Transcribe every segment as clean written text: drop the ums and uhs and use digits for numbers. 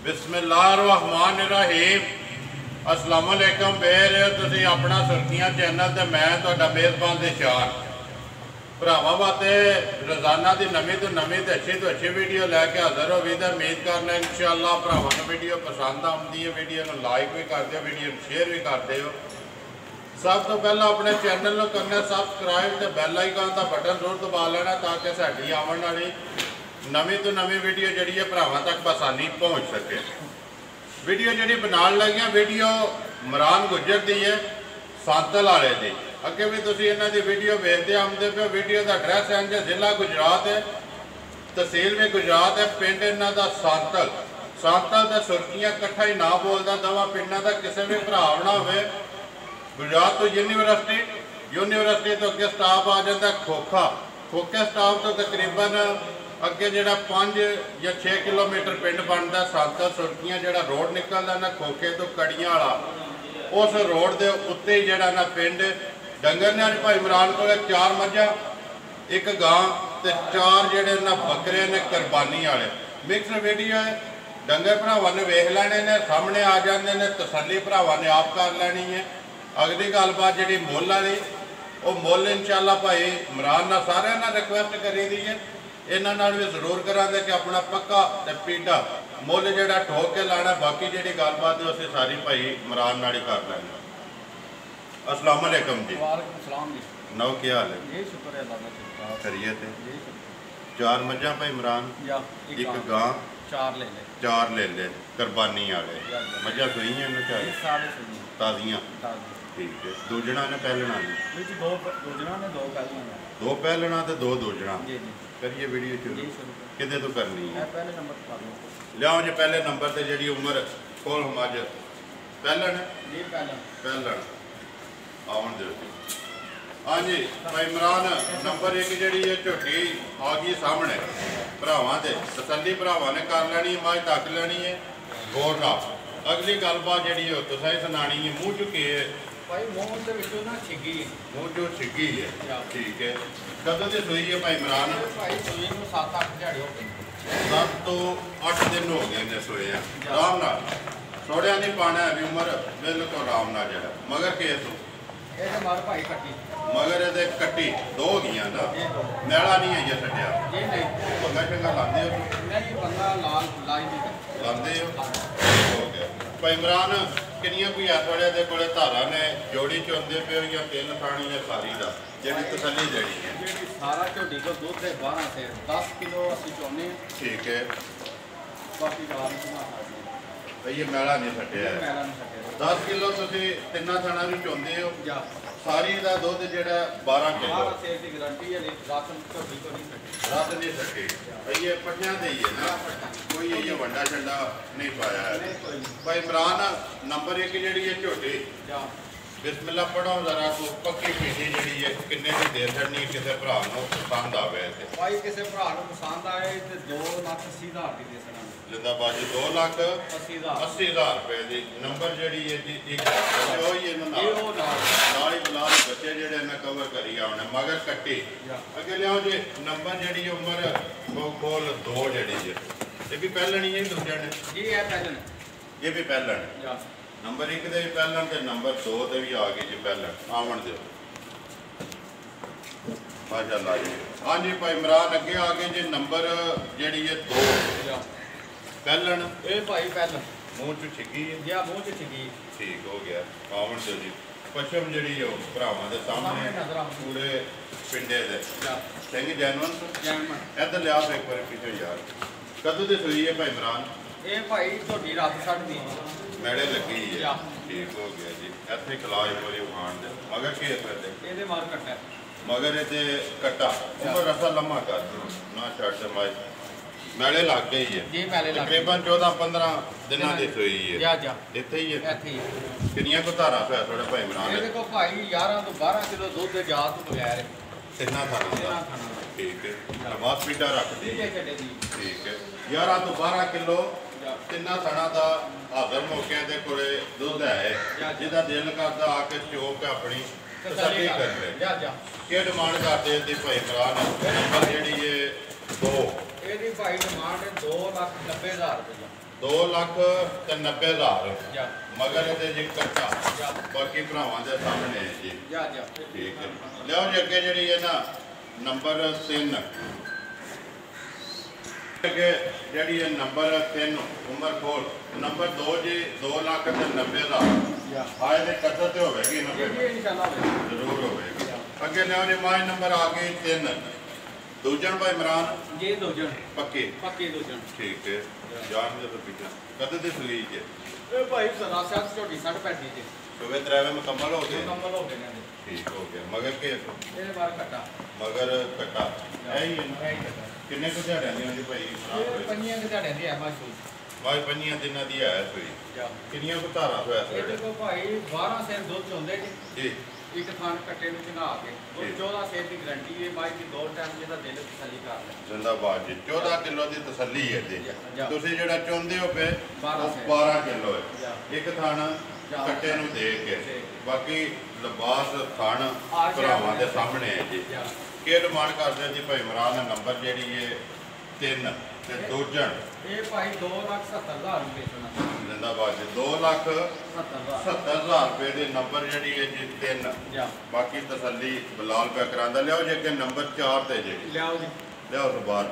बिस्मिल्लाहिर्रहमानिर्रहीम। अस्सलाम वालेकुम। बेर तुसीं अपना सुर्खियां चैनल ते मैं तुहाडा मेज़बान दिशान भरावां वास्ते रोज़ाना की नवीं तो नवीं तो अच्छी वीडियो लैके हाज़र हो भी। तो उम्मीद करना इंशाअल्लाह भरावां नूं वीडियो पसंद आउंदी है। वीडियो नूं लाइक भी कर दिओ, वीडियो नूं शेयर भी कर दिओ। सब तो पहला अपने चैनल नूं करना सबसक्राइब ते बैल आइकन का बटन जरूर दबा लेना ताकि साडी आवन वाली नवीं तो नवीं वीडियो जी है भरावां तक बसानी पहुँच सके। वीडियो जी बना लगी वीडियो इमरान गुज्जर की है, सांतल वाले की। अगे भी तुम इन्हों की वीडियो वेखते आते पे। वीडियो का एड्रैस है जिला गुजरात है, तहसील में गुजरात है, पिंड इन्हों का सांतल। सांतल तो सुर्खियां कट्ठा ही ना बोलता, दवा पिंडों का किसी भी भरा ना हो। गुजरात तो यूनीवर्सिटी तो अगे स्टाफ आ जाता खोखा। खोखे स्टाफ तो तकरीबन अगे जो 5 या 6 किलोमीटर पिंड बनता सांतल सुर्खियां जो रोड निकलता ना खोखे तो कड़ियां वाला, उस रोड के उत्ते ही जरा ना पिंड। डंगर ने भाई इमरान को 4 मझां, 1 गां ते 4 जोड़े ना बकरे ने कुरबानी वाले। मिक्स वीडियो है। डंगर भरावां ने वेख लैने ने, सामने आ जाते हैं, तसल्ली भरावां ने आप कर लैनी है। अगली गलबात जी मुल वाली, वो मुल इंशाअल्लाह भाई इमरान ना सारे ना रिक्वेस्ट करी दी है। इन्होंने भी जरूर करा कि अपना पक्का ते पीटा मुल जोड़ा ठोक के लाना। बाकी जी गलबात है उसे सारी भाई इमरान नाल ही कर लेंगे। अस्सलाम वालेकुम जी। नौ क्या हाल है? खैरियत है? 4 मझां भाई इमरान, 1 गां, 4 ले ले कुरबानी वाले। मझां सुईयां ताज़ियां? ठीक है। दूजना ने पहलना ने? 2 पहलना तो 2 दूजना। करिए वीडियो शुरू कितने तो करनी है? पहले नंबर लियाओ जी। पहले नंबर से जी उम्र खोल मझ पहलन पहलन आवन दो। हाँ जी भाई इमरान, नंबर 1 जी है झोटी आ गई सामने। भरावां दे तसल्ली भरावां ने कर लैनी, मझ तक लैनी है गौर नाल। अगली गलबात जी तुसें सुनानी है। मूँह चुके है भाई, मूँह चो छिगी है। ठीक है। कदों की सुई है भाई इमरान? 7 तो 8 दिन हो गए ने सोए। आराम नाल थोड़ा नहीं पाना है भी, उम्र बिल्कुल आराम नाल जरा। मगर केस मगर ये कट्टी 2 हो गई ना, मैला नहीं है छड्या? पंगा शंगा लाते हो? हो गया भाई इमरान। किनिया कोई इस वे को धारा ने जोड़ी चुनते पे हो या 3 थानी या सारी का जी तसली देनी है? सारा झोटी को दूध से 12 से 10 किलो असं चाहते। ठीक है। बाकी भाई ये मैला नहीं छड्या? 10 किलो तुम 3 थाना भी चुनते हो? सारी का दुध जो 12 किलो गारंटी है। रस नहीं सके भाई, ये पट्ठियां दे ही है ना, कोई ये वंडा शंडा नहीं पाया है भाई इमरान। नंबर 1 जी है झोटी, बिस्मिल्लाह पढ़ो जरा को। पक्की पीठी जी है किन्ने की देर छड़नी किसी भरा पसंद आवे? भाई किसी भरा पसंद आए तो 2,80,000 की दे सकना। जिंदाबाद जी। 2,80,000 रुपए की नंबर जी है जी। एक नाल ही बिलाल बच्चे जो कवर करी आने मगर कट्टी। अगे लियाओ जी नंबर जी उम्र खोल 2 जी है। ये भी पहलन ही है दूजे ने? ये भी पहलन है। नंबर 1 दे भी पहलन ते नंबर 2 दे भी आ गई जी पहलन। आवन दो माशाअल्लाह जी। हाँ जी भाई इमरान अगे आ गए जी। नंबर जी है 2 पहलन। मूँह च छिगी है? मूँह च छिगी। ठीक हो गया। आवन दो जी। पश्चिम जी भरावां के सामने पूरे पिंडे दे सिंह जैनवन। इधर लिया एक बार पीछे यार। कदों की सुई है भाई इमरान? ये भाई झोटी रात 7:30 मैड़े लगी है। ठीक हो गया जी। इतने खिला एक बार उखाण दे। मगर के ये मार कट्टा मगर ये कट्टा उम्र रसा लम्हा कर दो ना छड़ माई मैले लग गई है। तकरीबन 14-15 दिनों की सुई है। इत्थे ही है? किनिया को धारा है थोड़े भाई इमरान? देखो भाई 11 तो 12 किलो दूध दे जात तो बगैर 3 थाना। ठीक है। नवाज पीटा रख दी। ठीक है। 11 तो 12 किलो 3 थाना का हाजर मौके के कोले दुध है। जिदा दिल करता आके चोक अपनी तसल्ली कर ले। क्या डिमांड करते हैं भाई इमरान? नंबर जी 2 भाई डिमांड 2,90,000 रुपये। 2,90,000 ਜਾ मगर ये जी कट्टा ਜਾ बाकी भरावां दे सामने है जी ਜਾ ਜਾ ठीक है लियाओ जी अगे जी है ना नंबर 3 अगे जी है नंबर 3 उमर खोल नंबर 2 जी 2,90,000 ਜਾ आए दे कट्टा तो होगी ਇਹ नब्बे ਵੀ ਇਨਸ਼ਾਅੱਲਾ ਹੋਵੇ जरूर होगी अगे लियाओ जी माए नंबर आ गई 3 दूजन भाई इमरान ਜੇ ਦੋ ਜਣ पक्के ਪੱਕੇ ਦੋ ਜਣ ठीक है जान दे तो पीछा कद दी सुई जे ਇਹ ਭਾਈ ਸਰਾ ਸਾਹਿਬ ਝੋਟੀ 60-65 ਤੇ सुबह त्रैवे मुकम्मल हो गए ਮੁਕੰਮਲ ਹੋ ਗਏ ਨੇ ਇਹਦੇ। ठीक हो गया मगर के ਇਹਦੇ ਬਾਰੇ ਕੱਟਾ मगर कट्टा है ही है ना ਇਹ ਹੀ ਕੱਟਾ किन्ने को दिहाड़ियां दी होंदी भाई ਇਹ ਪੰਨੀਆਂ ਦੇ ਝਾੜਿਆਂ ਦੀ ਹੈ ਬਾਸ਼ੂ भाई पंजियां दिनां दी है सुई ਜਾ किन्नियां को धारा होया ਇਹਦੇ ਕੋਲ ਭਾਈ 12 ਸੇਰ ਦੁੱਧ ਚੋਂਦੇ ਜੀ जी ਇੱਕ ਥਾਨ ਕੱਟੇ ਨੂੰ ਚੰਗਾ ਕੇ ਉਹ ਜੀ। 14 ਸੇਰ ਦੀ ਗਰੰਟੀ ਹੈ ਬਾਈ ਦੀ ਦੋ ਟਾਈਮ ਜਿਹਦਾ ਦਿਲ ਤਸੱਲੀ ਕਰ ਲੈ जिंदाबाद जी 14 किलो ਦੀ ਤਸੱਲੀ ਹੈ ਜੀ ਜਾ। ਤੁਸੀਂ ਜਿਹੜਾ ਚਾਹੁੰਦੇ ਹੋ ਪਏ 12 ਉਹ 12 ਕਿਲੋ ਹੈ ਜਾ। ਇੱਕ ਥਣ ਜਾ। ਕੱਟੇ ਨੂੰ ਦੇ ਕੇ ਜੀ। ਬਾਕੀ ਲਿਬਾਸ ਥਣ ਆ ਜਾ। ਭਰਾਵਾਂ ਦੇ ਸਾਹਮਣੇ ਹੈ ਜੀ ਜਾ। ਕੀ ਡਿਮਾਂਡ ਕਰਦੇ ਜੀ ਭਾਈ ਇਮਰਾਨ ਦਾ ਨੰਬਰ ਜਿਹੜੀ ਹੈ 3 ਤੇ ਦੂਜਣ ਇਹ ਭਾਈ 2,70,000 ਰੁਪਏ ਸੁਣਾ ਜਿੰਦਾਬਾਦ ਜੀ 2,70,000 70,000 ਰੁਪਏ ਦੇ ਨੰਬਰ ਜਿਹੜੀ ਹੈ ਜੀ 3 ਜਾ ਬਾਕੀ ਤਸੱਲੀ ਬਲਾਲ ਪੈ ਕਰਾਂਦਾ ਲਿਆਓ ਜੀ ਅੱਗੇ ਨੰਬਰ 4 ਤੇ ਜੀ ਲਿਆਓ ਜੀ ਲਿਆਓ ਤੋਂ ਬਾਹਰ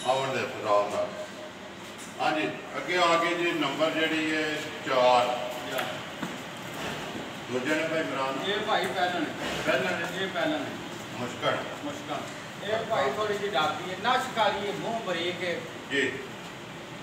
ਆਉਣ ਦੇ ਫਰਾਮ ਨਾਲ ਹਾਂਜੀ ਅੱਗੇ ਆ ਗਏ ਜੀ ਨੰਬਰ ਜਿਹੜੀ ਹੈ 4 ਜਾ ਦੂਜੇ ਨੇ ਭਾਈ ਇਮਰਾਨ ਇਹ ਭਾਈ ਪਹਿਲਾਂ ਨੇ ਪਹਿਲਾਂ ਨੇ ਇਹ ਪਹਿਲਾਂ ਨੇ ਮੁਸ਼ਕਲ ਮੁਸ਼ਕਲ ਇਹ ਭਾਈ ਥੋੜੀ ਜਿਹੀ ਡਰਦੀ ਹੈ ਨਾ ਸ਼ਿਕਾਰੀ ਹੈ ਮੂੰਹ ਬਰੀਕ ਹੈ ਜੀ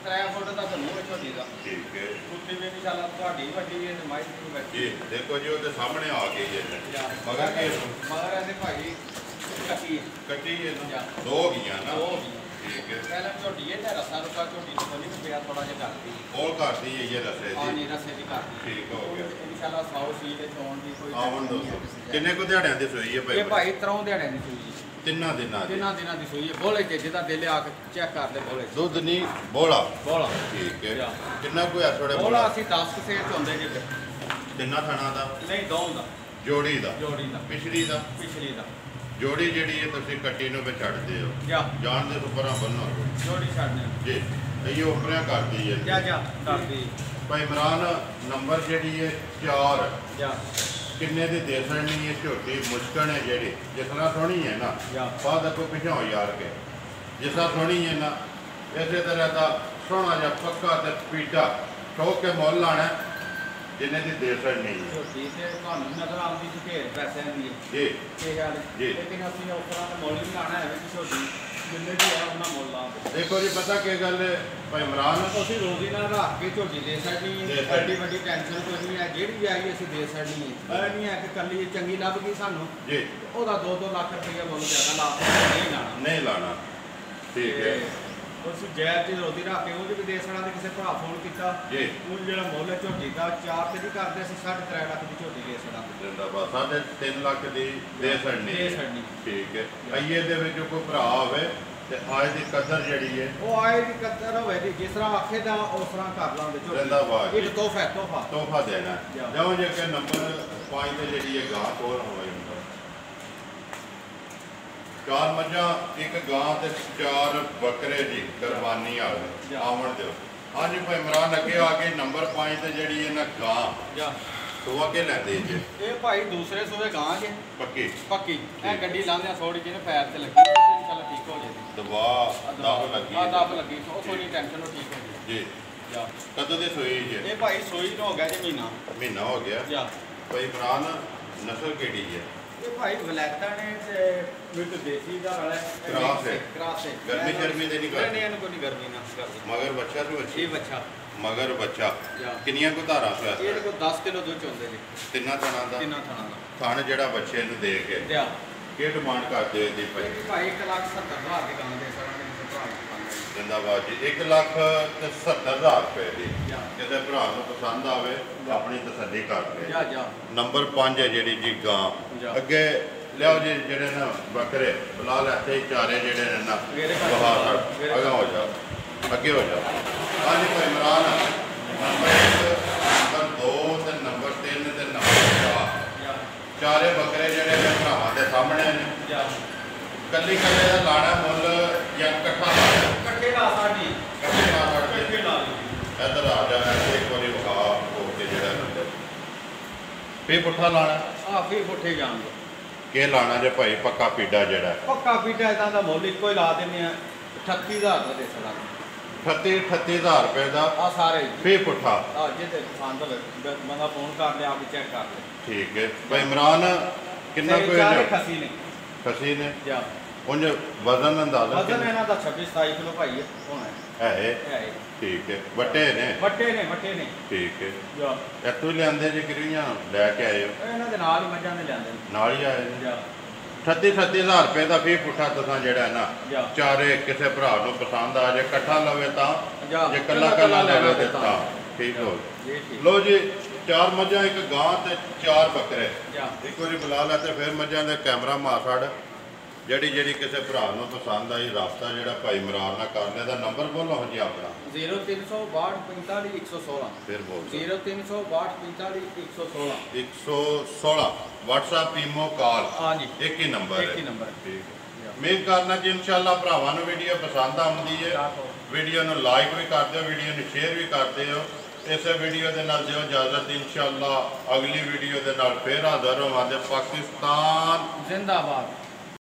3 ਫੁੱਟ ਦਾ ਤਾਂ ਮੂੰਹ ਛੋਟੀ ਦਾ ਠੀਕ ਹੈ ਕੁੱਤੀ ਵੀ ਇਨਸ਼ਾਅੱਲਾ ਤੁਹਾਡੀ ਵੱਡੀ ਹੈ ਤੇ ਮਾਈ ਦੀ ਵੱਡੀ ਜੀ ਦੇਖੋ ਜੀ ਉਹਦੇ ਸਾਹਮਣੇ ਆ ਗਈ ਹੈ ਜਾ ਮਗਰ ਕੀ ਮਗਰ ਇਹਦੇ ਭਾਈ ਕੱਟੀ ਹੈ ਕੱਟੀ ਹੈ ਨਾ ਜਾ। ਦੋ ਗਈਆਂ ਨਾ ਉਹ ਵੀ ਠੀਕ ਹੈ ਪਹਿਲਾਂ ਝੋਟੀ ਹੈ ਤੇ ਰਸਾ ਰੁਕਾ ਝੋਟੀ ਨੂੰ ਕੋਈ ਪਿਆ ਥੋੜਾ ਜਿਹਾ ਕਰਦੀ ਕੋਲ ਕਰਦੀ ਹੈ ਇਹ ਦੱਸੇ ਆ ਜੀ ਨਹੀਂ ਰਸੇ ਦੀ ਕਰਦੀ ਠੀਕ ਹੋ ਗਿਆ ਇਨਸ਼ਾਅੱਲਾ 100 ਸੀ ਤੇ ਚੋਣ ਦੀ ਕੋਈ ਆਵਣ tension ਨਹੀਂ ਹੈ ਦੋਸਤੋ ਕਿਸੇ ਕਿੰਨੇ ਕੁ ਦਿਹਾੜਿਆਂ ਦੀ ਸੋਈ ਹੈ ਦੀ। ਭਾਈ ਇਹ ਭਾਈ ਤਰੋਂ ਦਿਹਾੜਿਆਂ ਦੀ ਸੂਈ ਹੈ ਤਿੰਨਾਂ ਦਿਨਾਂ ਦੀ ਦਿਨਾਂ ਦੀ ਸੂਈ ਹੈ ਬੋਲੇ ਤੇ ਜਿਹਦਾ ਦਿਲ ਆ ਕੇ ਚੈੱਕ ਕਰ ਲੈ ਬੋਲੇ ਦੁੱਧ ਨਹੀਂ ਬੋਲਾ ਬੋਲਾ ਠੀਕ ਹੈ ਜਾ। ਕਿੰਨਾ ਕੋਈ ਆ ਥੋੜੇ ਬੋਲਾ ਬੋਲਾ ਅਸੀਂ 10 ਕਿਸੇ ਚੋਂਦੇ ਜੇ ਤਿੰਨਾਂ ਥਣਾ ਦਾ ਨਹੀਂ ਦੋ ਦਾ ਜੋੜੀ ਦਾ ਜੋੜੀ ਦਾ ਪਿਛਲੀ ਦਾ ਪਿਛਲੀ ਦਾ ਜੋੜੀ ਜਿਹੜੀ ਹੈ ਤੁਸੀਂ ਕੱਟੀ ਨੂੰ ਵਿਛੜਦੇ ਹੋ ਜਾ ਜਾਣ ਦੇ ਉੱਪਰਾਂ ਬੰਨੋ ਜੋੜੀ ਛੱਡਨੇ ਜੀ ਇਹ ਉੱਪਰਾਂ ਕਰਦੀ ਹੈ ਜਾ ਜਾ ਕਰਦੀ ਭਾਈ ਇਮਰਾਨ ਨੰਬਰ ਜਿਹੜੀ ਹੈ 4 ਜਾ ਕਿੰਨੇ ਦੀ ਦੇ ਸਕਣੀ ਹੈ ਝੋਟੀ ਮੁਸ਼ਕਲ ਹੈ ਜਿਹੜੀ ਜਿਸ ਤਰ੍ਹਾਂ ਸੋਹਣੀ ਹੈ ਨਾ ਜਾ ਬਾਅਦ ਕੋ ਪਿਛਾਓ ਯਾਰ ਕੇ ਜਿਸ ਤਰ੍ਹਾਂ ਸੋਹਣੀ ਹੈ ਨਾ ਇਸੇ ਤਰ੍ਹਾਂ ਦਾ ਸੋਹਣਾ ਜਿਹਾ ਪੱਕਾ ਤੇ ਪੀਟਾ ਠੋਕ ਕੇ ਮੁੱਲ ਲਾਣਾ ਜਿੰਨੇ ਦੀ ਦੇ ਸਕਣੀ ਹੈ ਝੋਟੀ ਤੇ ਤੁਹਾਨੂੰ ਨਜ਼ਰ ਆਉਂਦੀ ਸੀ ਢੇਰ ਪੈਸਿਆਂ ਦੀ ਹੈ। ਜੀ ਇਹ ਗੱਲ ਜੀ। ਲੇਕਿਨ ਅਸੀਂ ਉਪਰਾਂ ਦਾ ਮੁੱਲ ਵੀ ਲਾਣਾ ਹੈ ਕਿ ਝੋਟੀ ਜਿੰਨੇ ਦੀ ਹੈ ਉਹਨਾਂ ਮੁੱਲ ਲਾਉਂਦੇ ਦੇਖੋ ਜੀ ਪਤਾ ਕੀ ਗੱਲ ਹੈ ਭਾਈ ਇਮਰਾਨ ਅਸੀਂ ਰੋਜ਼ੀ ਨਾਲ ਰੱਖ ਕੇ ਝੋਟੀ ਦੇ ਸਕਦੀ ਦੇ ਹੈ ਸਕਦੀ। ਐਡੀ ਵੱਡੀ ਟੈਨਸ਼ਨ ਕੋਈ ਨਹੀਂ ਹੈ ਜਿਹੜੀ ਵੀ ਆਈ ਅਸੀਂ ਦੇ ਸਕਦੀ ਹੈ ਇਹ ਨਹੀਂ ਹੈ ਕਿ ਕੱਲੀ ਚੰਗੀ ਲੱਭ ਗਈ ਸਾਨੂੰ ਜੀ ਉਹਦਾ 2-2 ਲੱਖ ਰੁਪਈਆ ਮੁੱਲ ਜ਼ਿਆਦਾ ਲਾ ਨਹੀਂ ਲਾਣਾ ਨਹੀਂ ਲਾਣਾ ਠੀਕ ਹੈ ਉਸ ਜੈਬ ਦੀ ਰੋਟੀ ਰੱਖ ਕੇ ਉਹਦੇ ਵੀ ਦੇ ਸਕਣਾ ਤੇ ਕਿਸੇ ਭਰਾ ਫੋਨ ਕੀਤਾ ਜੀ ਉਹ ਜਿਹੜਾ ਮੁੱਲ ਹੈ ਝੋਟੀ ਦਾ 4 ਤੇ ਨਹੀਂ ਕਰਦੇ ਅਸੀਂ 3.5 ਲੱਖ ਦੀ ਝੋਟੀ ਦੇ ਸਕਦਾ ਜਿੰਦਾਬਾਦ 3.5 ਲੱਖ ਦੀ ਦੇ ਸਕਣੀ ਦੇ ਸਕਣੀ ਠੀਕ ਹੈ ਆਈਏ ਦੇ ਵਿੱਚ ਕੋਈ ਭਰਾ ਹੋਵੇ ਤੇ ਆਏ ਦੀ ਕਦਰ ਜਿਹੜੀ ਹੈ ਉਹ ਆਏ ਦੀ ਕਦਰ ਹੋਵੇ ਤੇ ਜਿਸ ਤਰ੍ਹਾਂ ਆਖੇ ਦਾ ਉਸ ਤਰ੍ਹਾਂ ਕਰ ਲਾਂਗੇ ਜ਼ਿੰਦਾਬਾਦ। ਇੱਕ ਤੋਹਫਾ ਤੋਹਫਾ ਦੇਣਾ ਜਾ। ਜਿਉਂ ਜੇ ਕਿ ਨੰਬਰ 5 ਤੇ ਜਿਹੜੀ ਹੈ ਗਾਂ ਕੋਲ ਹੋਵੇ ਹੁੰਦਾ 4 ਮੱਝਾਂ ਇੱਕ ਗਾਂ ਤੇ 4 ਬੱਕਰੇ ਜੀ ਕੁਰਬਾਨੀ ਵਾਲੇ ਜਾ। ਆਵਣ ਦਿਓ ਹਾਂਜੀ ਭਾਈ ਇਮਰਾਨ ਅੱਗੇ ਆ ਕੇ ਨੰਬਰ 5 ਤੇ ਜਿਹੜੀ ਹੈ ਨਾ ਗਾਂ ਜਾ ਸੋਆ ਕੇ ਲੈਂਦੇ ਜੇ ਇਹ ਭਾਈ ਦੂਸਰੇ ਸੂਏ ਗਾਂ ਜੇ ਪੱਕੀ ਪੱਕੀ ਇਹ ਗੱਡੀ ਲਾਉਂਦੇ ਥੋੜੀ ਜਿਹੀ ਪੈਰ ਤੇ ਲੱਗੀ ਇਨਸ਼ਾਅੱਲਾ ਠੀਕ ਹੋ ਜਾਏਗੀ ਦਵਾ ਦਬ ਲੱਗੀ ਆ ਹੈ। ਦਬ ਲੱਗੀ ਉਹ ਥੋੜੀ ਟੈਨਸ਼ਨ ਉਹ ਠੀਕ ਹੋ ਜਾਏਗੀ ਜੀ ਜਾ ਕਦੋਂ ਦੇ ਸੋਈ ਜੇ ਇਹ ਭਾਈ ਸੂਈ ਨੂੰ ਹੋ ਗਿਆ ਜੇ ਮਹੀਨਾ ਮਹੀਨਾ ਹੋ ਗਿਆ ਜਾ ਭਾਈ ਇਮਰਾਨ ਨਸਲ ਕਿਹੜੀ ਹੈ ਇਹ ਭਾਈ ਵਲੈਤਾਂ ਨੇ ਤੇ ਵਿੱਚ ਦੇਸੀ ਦਾ ਵਾਲਾ ਕਰਾਸ ਹੈ। ਕਰਾਸ ਹੈ ਗਰਮੀ ਸ਼ਰਮੀ ਤੇ ਨਹੀਂ ਕਰਦੀ। ਨਹੀਂ ਇਹਨੂੰ ਕੋਈ ਨਹੀਂ ਗਰਮੀ ਨਾ ਕਰਦੀ ਮਗਰ ਬੱਚਾ ਤੋਂ ਅੱਛੀ ਇਹ ਬੱਚਾ ਮਗਰ ਬੱਚਾ ਜਾ ਕਿੰਨੀਆਂ ਕੋ ਧਾਰਾਂ ਇਹਦੇ ਸੋਇਆ ਕੋਲ 10 ਕਿਲੋ ਦੁੱਧ ਚੋਂਦੇ ਨੇ ਤਿੰਨਾਂ ਥਣਾਂ ਦਾ ਤਿੰਨਾਂ ਥਾਣਾ ਦਾ ਥਣ ਜਿਹੜਾ ਬੱਚੇ ਨੂੰ ਦੇ ਕੇ ਦਿਆ ਕੀ ਡਿਮਾਂਡ ਕਰਦੇ ਦੀ ਇਹ ਭਾਈ ਵੀ ਭਾਈ 1,70,000 ਦੀ ਗਾਂ ਦੇ ਸਰਾਂਗੇ ਕਿਸੇ ਭਰਾ ਨੂੰ ਪਾਉਂਦੇ ਜਿੰਦਾਬਾਦ ਜੀ 1,70,000 ਰੁਪਏ ਦੀ ਜਾ ਕਿਤੇ ਭਰਾ ਨੂੰ ਪਸੰਦ ਆਵੇ ਆਪਣੀ ਤਸੱਲੀ ਕਰ ਲੈ ਜਾ ਜਾ ਨੰਬਰ 5 ਹੈ ਜਿਹੜੀ ਜੀ ਗਾਂ ਜਾ। ਅੱਗੇ ਲਿਆਓ ਜੀ ਜਿਹੜੇ ਨਾ ਬੱਕਰੇ ਬੁਲਾ ਲੈਤੇ ਚਾਰੇ ਜਿਹੜੇ ਨੇ ਨਾ ਮੇਰੇ ਘਰ ਬਾਹਰ ਮੇਰੇ ਅੱਗੇ ਹੋ ਜਾ ਅੱਗੇ ਹੋ ਜਾ ਹਾਂਜੀ ਭਾਈ ਇਮਰਾਨ ਨੰਬਰ 1 ਨੰਬਰ 2 ਤੇ ਨੰਬਰ 3 ਤੇ ਨੰਬਰ 4 ਜਾ ਚਾਰੇ ਬੱਕਰੇ ਜਿਹੜੇ ਨੇ ਭਰਾਵਾਂ ਦੇ ਸਾਹਮਣੇ ਨੇ। ਜਾ ਕੱਲੀ ਕੱਲੇ ਦਾ ਲਾਣਾ ਮੁੱਲ ਜਾਂ ਇਕੱਠਾ ਲਾਣਾ? ਇਕੱਠੇ ਲਾ ਸਾਡੀ ਇਕੱਠੇ ਲਾ ਸਕਦੇ। ਇਕੱਠੇ ਲਾ ਲਈ। ਇੱਧਰ ਆ ਜਾ, ਇੱਕ ਵਾਰੀ ਵਿਖਾ ਹੋ ਕੇ ਜਿਹੜਾ ਨੰਬਰ ਫੇ ਪੁੱਠਾ ਲਾਣਾ। ਆ ਫੇ ਪੁੱਠੇ ਜਾਣਗੇ ਕੀ ਲਾਣਾ ਜੇ ਭਾਈ ਪੱਕਾ ਪੀਡਾ ਜਿਹੜਾ? ਪੱਕਾ ਪੀਟਾ ਇਦਾਂ ਦਾ ਮੁੱਲ ਇੱਕੋ ਹੀ ਲਾ ਦਿੰਦੇ ਆ 38000 ਦਾ ਦੇ ਸਲਾਮ 38,000 ਰੁਪਏ ਦਾ ਆ ਸਾਰੇ ਫੇ ਪੁੱਠਾ। ਆ ਜਿਹਦੇ ਪਸੰਦ ਹੋਵੇ ਬੰਦਾ ਫੋਨ ਕਰ ਲਿਆ ਆਪ ਚੈੱਕ ਕਰ ਲੈ। ਠੀਕ ਹੈ ਭਾਈ ਇਮਰਾਨ, ਕਿੰਨਾ ਤੇ ਕੋਈ ਚਾਰੇ ਖਸੀ ਨੇ ਖਸੀ ਨੇ? ਜਾ ਉਂਝ ਵਜ਼ਨ ਅੰਦਾਜ਼ਾ ਵਜ਼ਨ ਇਹਨਾਂ ਦਾ 26-27 ਕਿਲੋ ਭਾਈ ਹੋਣਾ ਹੈ? ਹੈ ਠੀਕ ਹੈ। ਵੱਟੇ ਨੇ? ਵੱਟੇ ਨੇ ਠੀਕ ਹੈ। ਜਾ ਇੱਥੋਂ ਹੀ ਲਿਆਂਦੇ ਜੇ ਕਿਰੀਆਂ ਲੈ ਕੇ ਆਏ ਹੋ? ਇਹਨਾਂ ਦੇ ਨਾਲ ਹੀ ਮੱਝਾਂ ਦੇ ਲਿਆਂਦੇ ਨੇ ਨਾਲ ਹੀ ਆਏ ਨੇ। ਜਾ 38,000 ਰੁਪਏ ਦਾ ਫੀ ਪੁੱਠਾ ਤੁਸੀਂ ਜਿਹੜਾ ਨਾ ਜਾ ਚਾਰੇ ਕਿਸੇ ਭਰਾ ਨੂੰ ਪਸੰਦ ਆ ਜੇ ਇਕੱਠਾ ਲਵੇ ਤਾਂ, ਜਾ ਜੇ ਕੱਲਾ ਲੈਣਾ ਤੇ ਤਾਂ ਠੀਕ ਹੋ। ਇਹ ਠੀਕ ਲੋ ਜੀ, 4 ਮੱਝਾਂ, 1 ਗਾਂ ਤੇ 4 ਬੱਕਰੇ। ਜਾ ਇੱਕ ਵਾਰੀ ਬੁਲਾ ਲੈ ਤੇ ਫਿਰ ਮੱਝਾਂ ਦੇ ਕੈਮਰਾ ਮਾਰ ਛੱਡ। ਜਿਹੜੀ ਕਿਸੇ ਭਰਾ ਨੂੰ ਪਸੰਦ ਆਈ ਰਾਬਤਾ ਜਿਹੜਾ ਭਾਈ ਇਮਰਾਨ ਨਾਲ ਕਰ ਲਿਆ। ਦਾ ਨੰਬਰ ਬੋਲੋ ਜੀ ਆਪਣਾ। 0362 45 116 ਫਿਰ ਬੋਲ 0362 45 116 116 WhatsApp ਈਮੋ ਕਾਲ ਹਾਂਜੀ ਇੱਕ ਹੀ ਨੰਬਰ ਇੱਕ ਹੈ। ਹੀ ਨੰਬਰ ਠੀਕ ਹੈ। ਉਮੀਦ ਕਰਨਾ ਕਿ ਇਨਸ਼ਾਅੱਲਾ ਭਰਾਵਾਂ ਨੂੰ ਵੀਡੀਓ ਪਸੰਦ ਆਉਂਦੀ ਹੈ। ਵੀਡੀਓ ਨੂੰ ਲਾਈਕ ਵੀ ਕਰ ਦਿਓ, ਵੀਡੀਓ ਨੂੰ ਸ਼ੇਅਰ ਵੀ ਕਰ ਦਿਓ। ਇਸੇ ਵੀਡੀਓ ਦੇ ਨਾਲ ਦਿਓ ਇਜਾਜ਼ਤ। ਇਨਸ਼ਾਅੱਲਾ ਅਗਲੀ ਵੀਡੀਓ ਦੇ ਨਾਲ ਫਿਰ ਹਾਜ਼ਰ ਹੋਵਾਂਗੇ। ਪਾਕਿਸਤਾਨ ਜ਼ਿੰਦਾਬਾਦ।